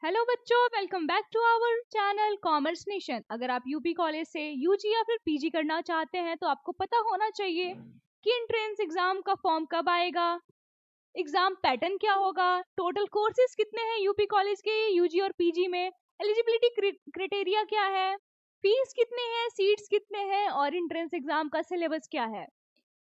Hello बच्चों, welcome back to our channel commerce nation. अगर आप यूपी कॉलेज से यूजी या फिर पीजी करना चाहते हैं तो आपको पता होना चाहिए कि एंट्रेंस एग्जाम का फॉर्म कब आएगा, एग्जाम पैटर्न क्या होगा, टोटल कोर्सेज कितने हैं यूपी कॉलेज के यूजी और पीजी में, एलिजिबिलिटी क्राइटेरिया क्या है, फीस कितने हैं, सीट्स कितने हैं और एंट्रेंस एग्जाम का सिलेबस क्या है।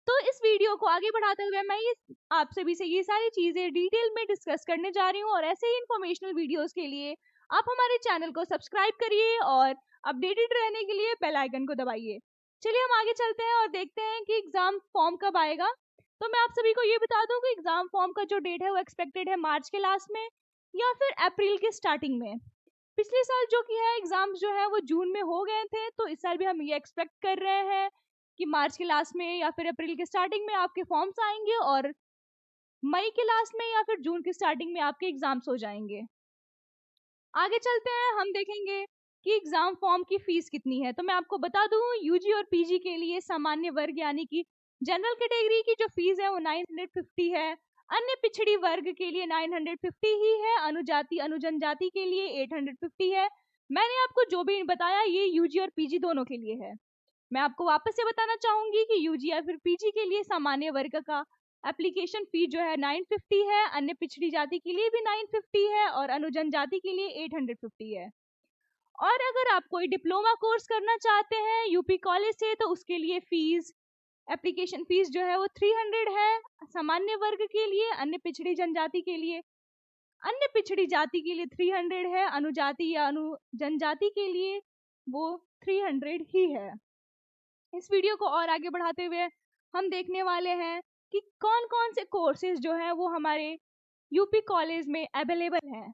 तो इस वीडियो को आगे बढ़ाते हुए मैं ये आप सभी से ये सारी चीजें डिटेल में डिस्कस करने जा रही हूँ और ऐसे ही इंफॉर्मेशनल वीडियोस के लिए आप हमारे चैनल को सब्सक्राइब करिए और अपडेटेड रहने के लिए बेल आइकन को दबाइए। चलिए हम आगे चलते हैं और देखते हैं कि एग्जाम फॉर्म कब आएगा। तो मैं आप सभी को ये बता दूं कि एग्जाम फॉर्म का जो डेट है वो एक्सपेक्टेड है मार्च के लास्ट में या फिर अप्रैल के स्टार्टिंग में। पिछले साल जो कि है एग्जाम्स जो है वो जून में हो गए थे, तो इस साल भी हम ये एक्सपेक्ट कर रहे हैं कि मार्च के लास्ट में या फिर अप्रैल के स्टार्टिंग में आपके फॉर्म्स आएंगे और मई के लास्ट में या फिर जून की स्टार्टिंग में आपके एग्जाम्स हो जाएंगे। आगे चलते हैं, हम देखेंगे कि एग्जाम फॉर्म की फीस कितनी है। तो मैं आपको बता दूं, यूजी और पीजी के लिए सामान्य वर्ग यानी कि जनरल कैटेगरी की जो फीस है वो 950 है, अन्य पिछड़ी वर्ग के लिए 950 ही है, अनुजाति अनुजनजाति के लिए 850 है। मैंने आपको जो भी बताया ये यूजी और पीजी दोनों के लिए है। मैं आपको वापस से बताना चाहूंगी कि यूजी या फिर पीजी के लिए सामान्य वर्ग का एप्लीकेशन फी जो है 950 है, अन्य पिछड़ी जाति के लिए भी 950 है और अनुजन जाति के लिए 850 है। और अगर आप कोई डिप्लोमा कोर्स करना चाहते हैं यूपी कॉलेज से तो उसके लिए फीस एप्लीकेशन फीस जो है वो 300 है सामान्य वर्ग के लिए, अन्य पिछड़ी जनजाति के लिए अन्य पिछड़ी जाति के लिए 300 है, अनुजाति या अनु जनजाति के लिए वो 300 ही है। इस वीडियो को और आगे बढ़ाते हुए हम देखने वाले हैं कि कौन कौन से कोर्सेज जो है वो हमारे यूपी कॉलेज में अवेलेबल हैं।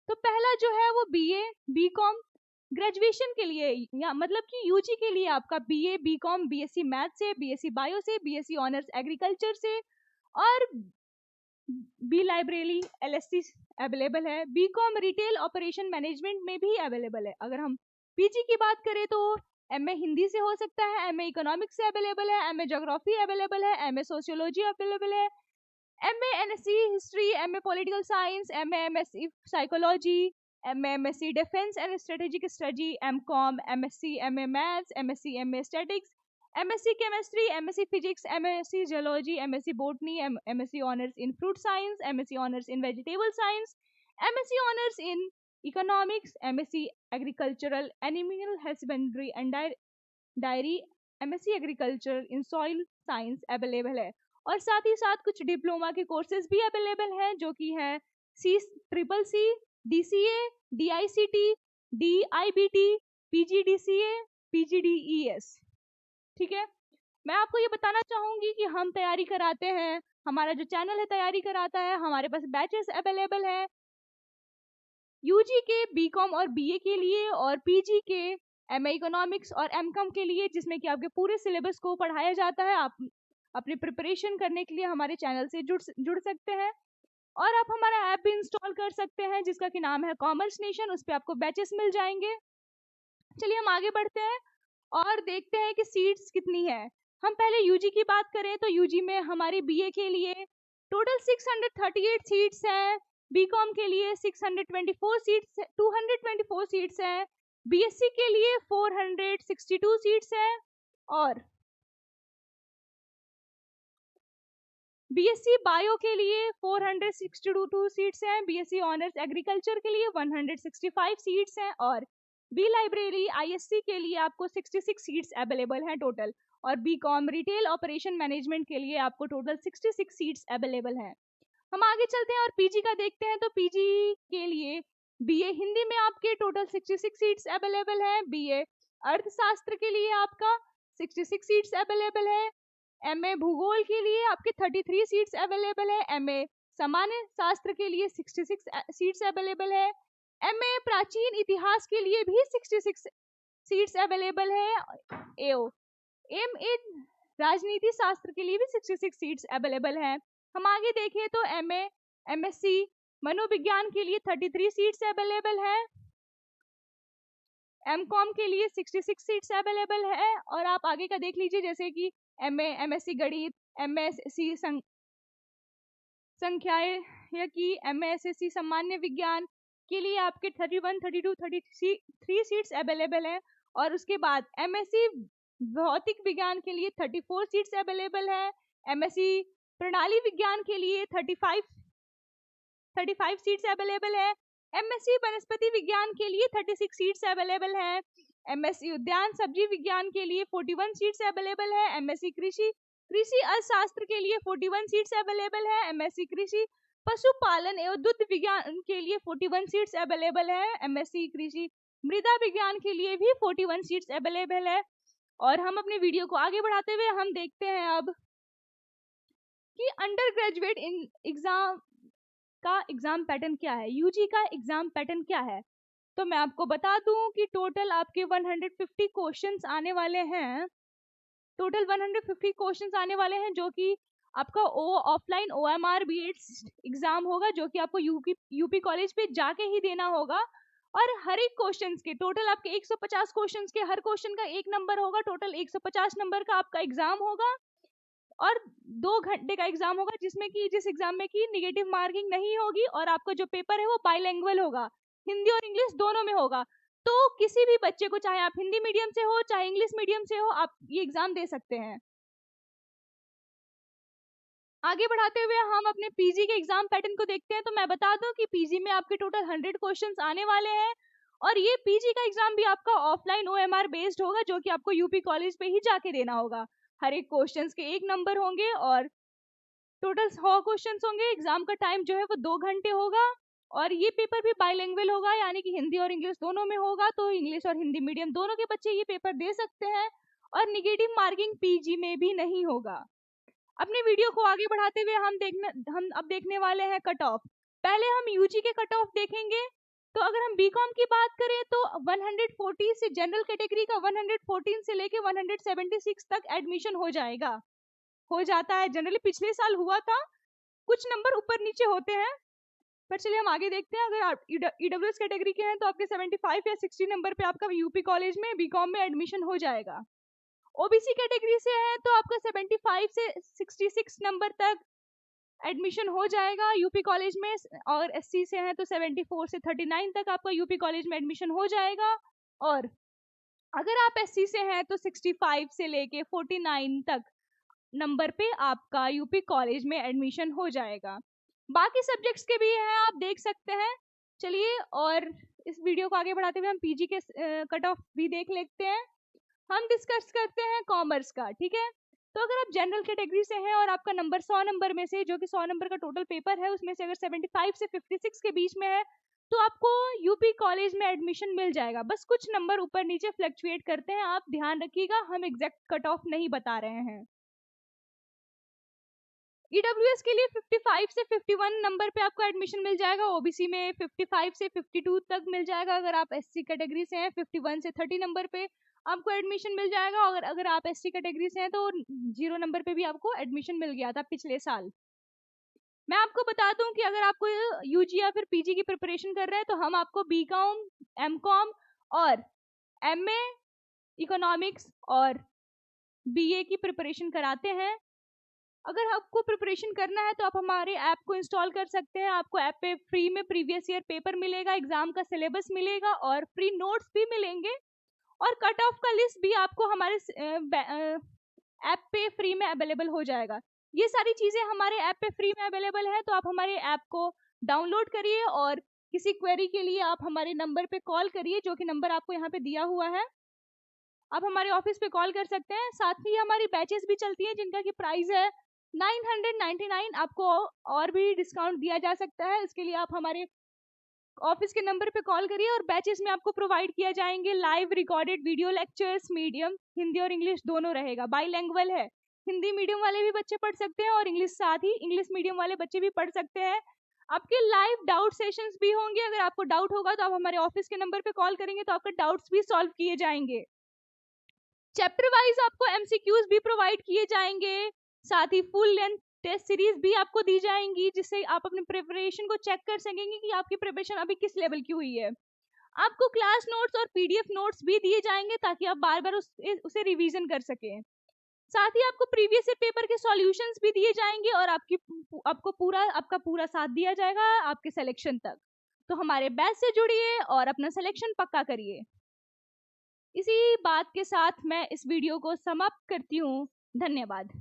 तो पहला जो है वो बीए बीकॉम ग्रेजुएशन के लिए, या मतलब कि यूजी के लिए आपका बीए बीकॉम बीएससी मैथ से, बीएससी बायो से, बीएससी ऑनर्स एग्रीकल्चर से और बी लाइब्रेरी एलएससी अवेलेबल है। बीकॉम रिटेल ऑपरेशन मैनेजमेंट में भी अवेलेबल है। अगर हम पीजी की बात करें तो एमए हिंदी से हो सकता है, एमए इकोनॉमिक्स से अवेलेबल है, एमए ज्योग्राफी अवेलेबल है, एमए सोशियोलॉजी अवेलेबल है, MA NSC history, MA political science, MA MSc psychology, MA MSc defence and strategic study, MCom, MSc MA maths, MSc MA statics, MSc chemistry, MSc physics, MSc geology, MSc botany, MSc honours in fruit science, MSc honours in vegetable science, MSc honours in economics, MSc agricultural animal husbandry and dairy, MSc agriculture in soil science available है। और साथ ही साथ कुछ diploma के courses भी available हैं जो कि है CCC, DCA, DICT, DIBT, PGDCA, PGDES। ठीक है, मैं आपको ये बताना चाहूंगी कि हम तैयारी कराते हैं, हमारा जो चैनल है तैयारी कराता है, हमारे पास बैचेस अवेलेबल है यूजी के बीकॉम और बीए के लिए और पीजी के एमए इकोनॉमिक्स और एमकॉम के लिए, जिसमें कि आपके पूरे सिलेबस को पढ़ाया जाता है। आप अपनी प्रिपरेशन करने के लिए हमारे चैनल से जुड़ सकते हैं और आप हमारा ऐप भी इंस्टॉल कर सकते हैं जिसका कि नाम है कॉमर्स नेशन। उस पर आपको बैचेस मिल जाएंगे। चलिए हम आगे बढ़ते हैं और देखते हैं कि सीट्स कितनी है। हम पहले यूजी की बात करें तो यूजी में हमारे बीए के लिए टोटल 638 सीट्स हैं, बीकॉम के लिए 624 सीट्स 224 सीट्स हैं, बीएससी के लिए 462 सीट्स हैं और बीएससी बायो के लिए 462 सीट्स हैं, बीएससी ऑनर्स एग्रीकल्चर के लिए 165 सीट्स हैं और बी लाइब्रेरी आईएससी के लिए आपको 66 सीट्स अवेलेबल हैं टोटल, और बीकॉम रिटेल ऑपरेशन मैनेजमेंट के लिए आपको टोटल 66 सीट्स अवेलेबल हैं। हम आगे चलते हैं और पीजी का देखते हैं। तो पीजी के लिए बीए हिंदी में आपके टोटल 66 सीट्स अवेलेबल हैं, बीए अर्थशास्त्र के लिए आपका 66 सीट्स अवेलेबल है, एमए भूगोल के लिए आपके 33 सीट्स अवेलेबल है, एमए सामान्य शास्त्र के लिए 66 सीट्स अवेलेबल है, एमए प्राचीन इतिहास के लिए भी 66 सीट्स अवेलेबल है, एमए राजनीति शास्त्र के लिए भी 66 सीट्स अवेलेबल है। हम आगे देखें तो एमए एमएससी मनोविज्ञान के लिए 33 सीट्स अवेलेबल है, एमकॉम के लिए 66 सीट्स अवेलेबल है और आप आगे का देख लीजिए जैसे कि एमए एमएससी गणित, एमएससी संख्याएं की, एमएससी सामान्य विज्ञान, के लिए आपके 31, 32, 33 सीट्स अवेलेबल हैं। और उसके बाद एमएससी भौतिक विज्ञान के लिए 34 सीट्स अवेलेबल है। एमएससी प्रणाली विज्ञान के लिए 35 सीट्स अवेलेबल है। एमएससी वनस्पति विज्ञान के लिए 36 सीट्स अवेलेबल है। एमएससी उद्यान सब्जी विज्ञान के लिए 41 सीट्स अवेलेबल है। एमएससी कृषि अर्थशास्त्र के लिए 41 सीट्स अवेलेबल है। एमएससी कृषि पशुपालन एवं दुग्ध विज्ञान के लिए 41 सीट्स अवेलेबल है। एमएससी कृषि मृदा विज्ञान के लिए भी 41 सीट्स अवेलेबल है। और हम अपने वीडियो को आगे बढ़ाते हुए हम देखते हैं अब कि अंडर ग्रेजुएट एग्जाम का एग्जाम पैटर्न क्या है, यूजी का एग्जाम पैटर्न क्या है। तो मैं आपको बता दूं कि टोटल आपके 150 क्वेश्चंस आने वाले हैं। टोटल 150 क्वेश्चंस आने वाले हैं, जो कि आपका ऑफलाइन OMR BEd एग्जाम होगा, जो कि आपको यूपी कॉलेज पे जाके ही देना होगा। और हर एक क्वेश्चंस के टोटल आपके 150 क्वेश्चंस के हर क्वेश्चन का 1 नंबर होगा। टोटल 150 नंबर का आपका एग्जाम होगा और 2 घंटे का एग्जाम होगा, जिस एग्जाम में की निगेटिव मार्किंग नहीं होगी। और आपका जो पेपर है वो बाइलैंग्वेज होगा, हिंदी और इंग्लिश दोनों में होगा। तो किसी भी बच्चे को, चाहे आप हिंदी मीडियम से हो चाहे इंग्लिश मीडियम से हो, आप ये एग्जाम दे सकते हैं। आगे बढ़ाते हुए हम अपने पीजी के एग्जाम पैटर्न को देखते हैं। तो मैं बता दूं कि पीजी में आपके टोटल 100 क्वेश्चंस आने वाले हैं। और ये पीजी का एग्जाम भी आपका ऑफलाइन OMR बेस्ड होगा, जो कि आपको यूपी कॉलेज पे ही जाके देना होगा। हर एक क्वेश्चंस के 1 नंबर होंगे और टोटल 100 क्वेश्चंस होंगे। एग्जाम का टाइम जो है वो 2 घंटे होगा। और ये पेपर भी बाइलिंगुअल होगा, यानी कि हिंदी और इंग्लिश दोनों में होगा। तो इंग्लिश और हिंदी मीडियम दोनों के बच्चे ये पेपर दे सकते हैं। और निगेटिव मार्किंग पीजी में भी नहीं होगा। अपने वीडियो को आगे बढ़ाते हुए हम अब देखने वाले हैं कट ऑफ। पहले हम यूजी के कट ऑफ देखेंगे। तो अगर हम बीकॉम की बात करें तो 140 से जनरल कैटेगरी का 114 से लेके 176 तक एडमिशन हो जाता है। जनरली पिछले साल हुआ था, कुछ नंबर ऊपर नीचे होते हैं। पर चलिए हम आगे देखते हैं। अगर आप ईडब्ल्यूएस कैटेगरी के हैं तो आपके 75 या 60 नंबर पे आपका यूपी कॉलेज में बीकॉम में एडमिशन हो जाएगा। ओबीसी कैटेगरी से है तो आपका 75 से 66 नंबर तक एडमिशन हो जाएगा यूपी कॉलेज में। और एससी से है तो 74 से 39 तक आपका यूपी कॉलेज में एडमिशन हो जाएगा। और अगर आप एससी से हैं तो 65 से लेके 49 तक नंबर पे आपका यूपी कॉलेज में एडमिशन हो जाएगा। बाकी सब्जेक्ट्स के भी हैं, आप देख सकते हैं। चलिए और इस वीडियो को आगे बढ़ाते हुए हम पीजी के कट ऑफ भी देख लेते हैं। हम डिस्कस करते हैं कॉमर्स का, ठीक है। तो अगर आप जनरल कैटेगरी से हैं और आपका नंबर 100 नंबर में से, जो कि 100 नंबर का टोटल पेपर है, उसमें से अगर 75 से 56 के बीच में है तो आपको यूपी कॉलेज में एडमिशन मिल जाएगा। बस कुछ नंबर ऊपर नीचे फ्लक्चुएट करते हैं, आप ध्यान रखिएगा, हम एग्जैक्ट कट ऑफ नहीं बता रहे हैं। ईडब्ल्यूएस के लिए 55 से 51 नंबर पे आपको एडमिशन मिल जाएगा। ओबीसी में 55 से 52 तक मिल जाएगा। अगर आप एससी कैटेगरी से हैं 51 से 30 नंबर पे आपको एडमिशन मिल जाएगा। और अगर आप एसटी कैटेगरी से हैं तो 0 नंबर पे भी आपको एडमिशन मिल गया था पिछले साल। मैं आपको बता दूं कि अगर आपको यूजी या फिर पीजी की प्रिपरेशन कर रहे हैं तो हम आपको बीकॉम, एमकॉम और एमए इकोनॉमिक्स और बीए की प्रिपरेशन कराते हैं। अगर आपको प्रिपरेशन करना है तो आप हमारे ऐप को इंस्टॉल कर सकते हैं। आपको ऐप पे फ्री में प्रीवियस ईयर पेपर मिलेगा, एग्जाम का सिलेबस मिलेगा और फ्री नोट्स भी मिलेंगे। और कट ऑफ का लिस्ट भी आपको हमारे ऐप पे फ्री में अवेलेबल हो जाएगा। ये सारी चीजें हमारे ऐप पे फ्री में अवेलेबल है, तो आप हमारे ऐप को डाउनलोड करिए और किसी क्वेरी के लिए आप हमारे नंबर पे कॉल करिए, जो कि नंबर आपको यहाँ पे दिया हुआ है। आप हमारे ऑफिस पे कॉल कर सकते हैं। साथ ही हमारी बैचेस भी चलती हैं जिनका की प्राइस है 999। आपको और भी डिस्काउंट दिया जा सकता है। इसके लिए आप हमारे ऑफिस के नंबर पे कॉल करिए और बैचेस में आपको प्रोवाइड किया जाएंगे live recorded video lectures. Medium Hindi और इंग्लिश दोनों रहेगा, बाइलैंग्वेज है। हिंदी मीडियम वाले भी बच्चे पढ़ सकते हैं और इंग्लिश, साथ ही इंग्लिश मीडियम वाले बच्चे भी पढ़ सकते हैं। आपके लाइव डाउट सेशंस भी होंगे। अगर आपको डाउट होगा तो आप हमारे ऑफिस के नंबर पे कॉल करेंगे तो आपके डाउट्स भी सॉल्व किए जाएंगे। चैप्टर वाइज आपको एमसीक्यूज भी प्रोवाइड किए जाएंगे। साथ ही फुल लेंथ टेस्ट सीरीज भी आपको दी जाएंगी, जिससे आप अपने प्रिपरेशन को चेक कर सकेंगे कि आपकी प्रिपरेशन अभी किस लेवल की हुई है। आपको क्लास नोट्स और पीडीएफ नोट्स भी दिए जाएंगे ताकि आप बार बार उसे रिवीजन कर सकें। साथ ही आपको प्रीवियस ईयर पेपर के सॉल्यूशंस भी दिए जाएंगे और आपका पूरा साथ दिया जाएगा आपके सिलेक्शन तक। तो हमारे बैच से जुड़िए और अपना सिलेक्शन पक्का करिए। इसी बात के साथ मैं इस वीडियो को समाप्त करती हूँ। धन्यवाद।